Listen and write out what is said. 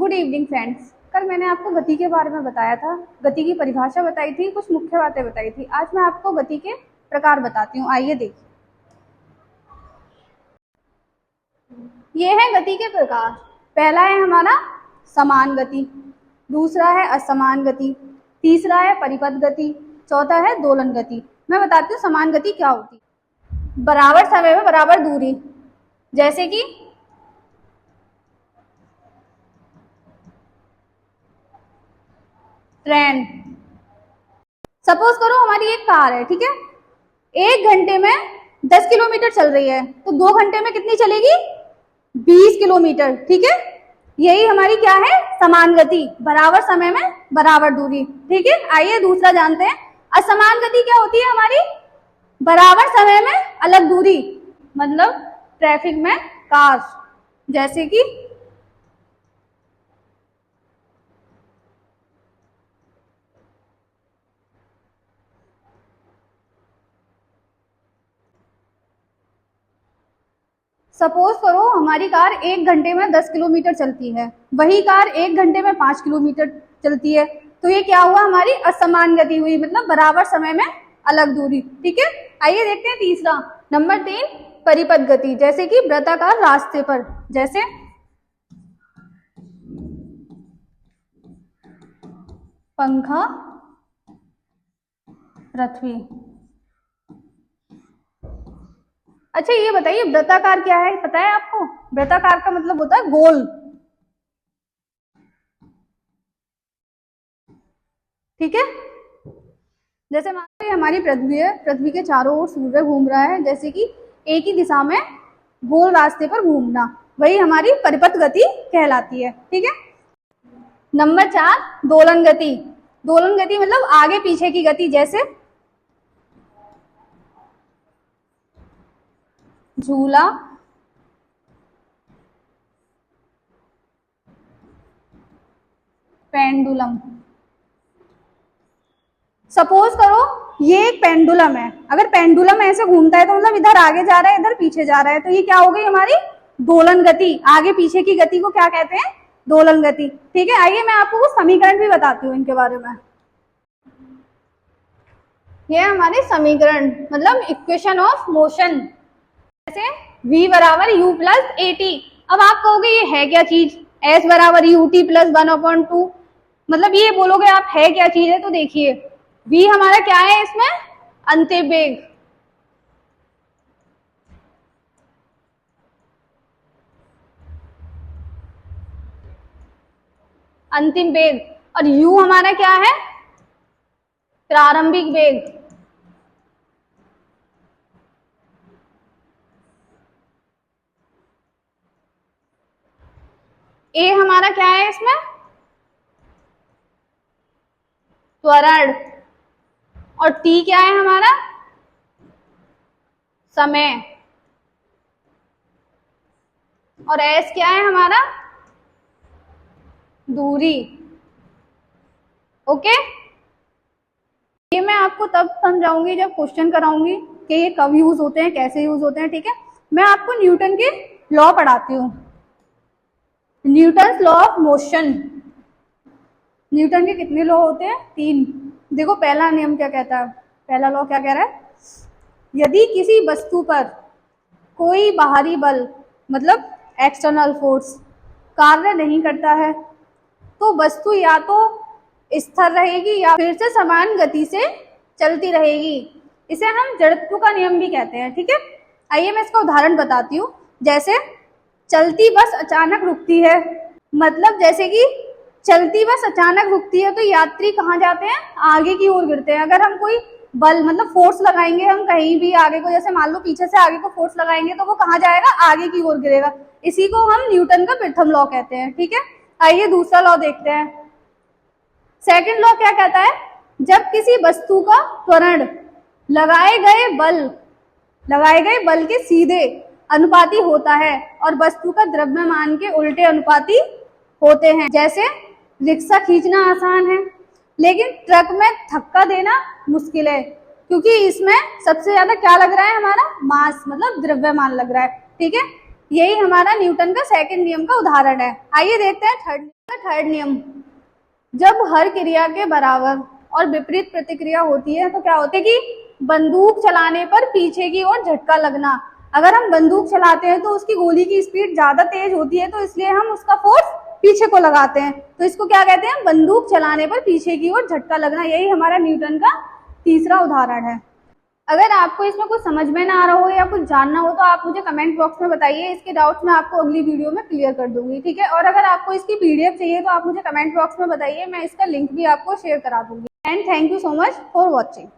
Good evening friends. कल मैंने आपको गति के बारे में बताया था, गति की परिभाषा बताई थी, कुछ मुख्य बातें बताई थी। आज मैं आपको गति के प्रकार बताती हूँ। आइए देखिए, ये है गति के प्रकार। पहला है हमारा समान गति, दूसरा है असमान गति, तीसरा है परिपथ गति, चौथा है दोलन गति। मैं बताती हूँ समान गति क्या होती है। बराबर समय में बराबर दूरी, जैसे कि ट्रेन। सपोज करो हमारी एक कार है, ठीक है, 1 घंटे में 10 किलोमीटर चल रही है, तो 2 घंटे में कितनी चलेगी? 20 किलोमीटर, ठीक है। यही हमारी क्या है? समान गति, बराबर समय में बराबर दूरी, ठीक है। आइए दूसरा जानते हैं। असमान गति क्या होती है हमारी? बराबर समय में अलग दूरी, मतलब ट्रैफिक में कार्स, जैसे कि सपोज करो हमारी कार 1 घंटे में 10 किलोमीटर चलती है, वही कार 1 घंटे में 5 किलोमीटर चलती है, तो ये क्या हुआ? हमारी असमान गति हुई, मतलब बराबर समय में अलग दूरी, ठीक है। आइए देखते हैं तीसरा, नंबर 3, परिपथ गति, जैसे कि वृत्ताकार रास्ते पर, जैसे पंखा, पृथ्वी। अच्छा ये बताइए वृत्ताकार क्या है, पता है आपको? वृत्ताकार का मतलब होता है गोल, ठीक है। जैसे मान लो हमारी पृथ्वी है, पृथ्वी के चारों ओर सूर्य घूम रहा है, जैसे कि एक ही दिशा में गोल रास्ते पर घूमना, वही हमारी परिपथ गति कहलाती है, ठीक है। नंबर 4, दोलन गति। दोलन गति मतलब आगे पीछे की गति, जैसे झूला, पेंडुलम। सपोज करो ये एक पेंडुलम है, अगर पेंडुलम ऐसे घूमता है तो मतलब इधर आगे जा रहा है, इधर पीछे जा रहा है, तो ये क्या हो गई हमारी? दोलन गति। आगे पीछे की गति को क्या कहते हैं? दोलन गति, ठीक है। आइए मैं आपको कुछ समीकरण भी बताती हूँ इनके बारे में। ये हमारे समीकरण, मतलब इक्वेशन ऑफ मोशन, जैसे v बराबर u प्लस ए टी। अब आप कहोगे ये है क्या चीज? s बराबर यू टी प्लस 1/2, मतलब ये बोलोगे आप है क्या चीज है, तो देखिए v हमारा क्या है इसमें? अंतिम वेग, अंतिम वेग, और u हमारा क्या है? प्रारंभिक वेग। a हमारा क्या है इसमें? त्वरण। और t क्या है हमारा? समय। और s क्या है हमारा? दूरी, ओके। ये मैं आपको तब समझाऊंगी जब क्वेश्चन कराऊंगी कि ये कब यूज होते हैं, कैसे यूज होते हैं, ठीक है। मैं आपको न्यूटन के लॉ पढ़ाती हूँ, Newton law of motion. Newton के कितने लॉ होते हैं? 3। देखो पहला नियम क्या कहता है, पहला लॉ क्या कह रहा है? यदि किसी वस्तु पर कोई बाहरी बल, मतलब एक्सटर्नल फोर्स, कार्य नहीं करता है तो वस्तु या तो स्थिर रहेगी या फिर से समान गति से चलती रहेगी। इसे हम जड़त्व का नियम भी कहते हैं, ठीक है। आइए मैं इसका उदाहरण बताती हूँ। जैसे चलती बस अचानक रुकती है, मतलब जैसे कि चलती बस अचानक रुकती है तो यात्री कहाँ जाते हैं? आगे की ओर गिरते हैं। अगर हम कोई बल, मतलब फोर्स लगाएंगे हम कहीं भी आगे को, जैसे मान लो पीछे से आगे को फोर्स लगाएंगे तो वो कहाँ जाएगा? आगे की ओर गिरेगा। इसी को हम न्यूटन का प्रथम लॉ कहते हैं, ठीक है। आइए दूसरा लॉ देखते हैं। सेकंड लॉ क्या कहता है? जब किसी वस्तु का त्वरण लगाए गए बल के सीधे अनुपाती होता है और वस्तु का द्रव्यमान के उल्टे अनुपाती होते हैं। जैसे रिक्शा खींचना आसान है, लेकिन ट्रक में धक्का देना मुश्किल है, क्योंकि इसमें सबसे ज्यादा क्या लग रहा है? हमारा मास, मतलब द्रव्यमान लग रहा है, ठीक है। यही हमारा न्यूटन का सेकंड नियम का उदाहरण है। आइए देखते हैं थर्ड थर्ड नियम, जब हर क्रिया के बराबर और विपरीत प्रतिक्रिया होती है तो क्या होता है कि बंदूक चलाने पर पीछे की ओर झटका लगना। अगर हम बंदूक चलाते हैं तो उसकी गोली की स्पीड ज्यादा तेज होती है, तो इसलिए हम उसका फोर्स पीछे को लगाते हैं। तो इसको क्या कहते हैं? बंदूक चलाने पर पीछे की ओर झटका लगना। यही हमारा न्यूटन का तीसरा उदाहरण है। अगर आपको इसमें कुछ समझ में ना आ रहा हो या कुछ जानना हो तो आप मुझे कमेंट बॉक्स में बताइए। इसके डाउट्स मैं आपको अगली वीडियो में क्लियर कर दूंगी, ठीक है। और अगर आपको इसकी पीडीएफ चाहिए तो आप मुझे कमेंट बॉक्स में बताइए, मैं इसका लिंक भी आपको शेयर करा दूंगी। And thank you so much for watching.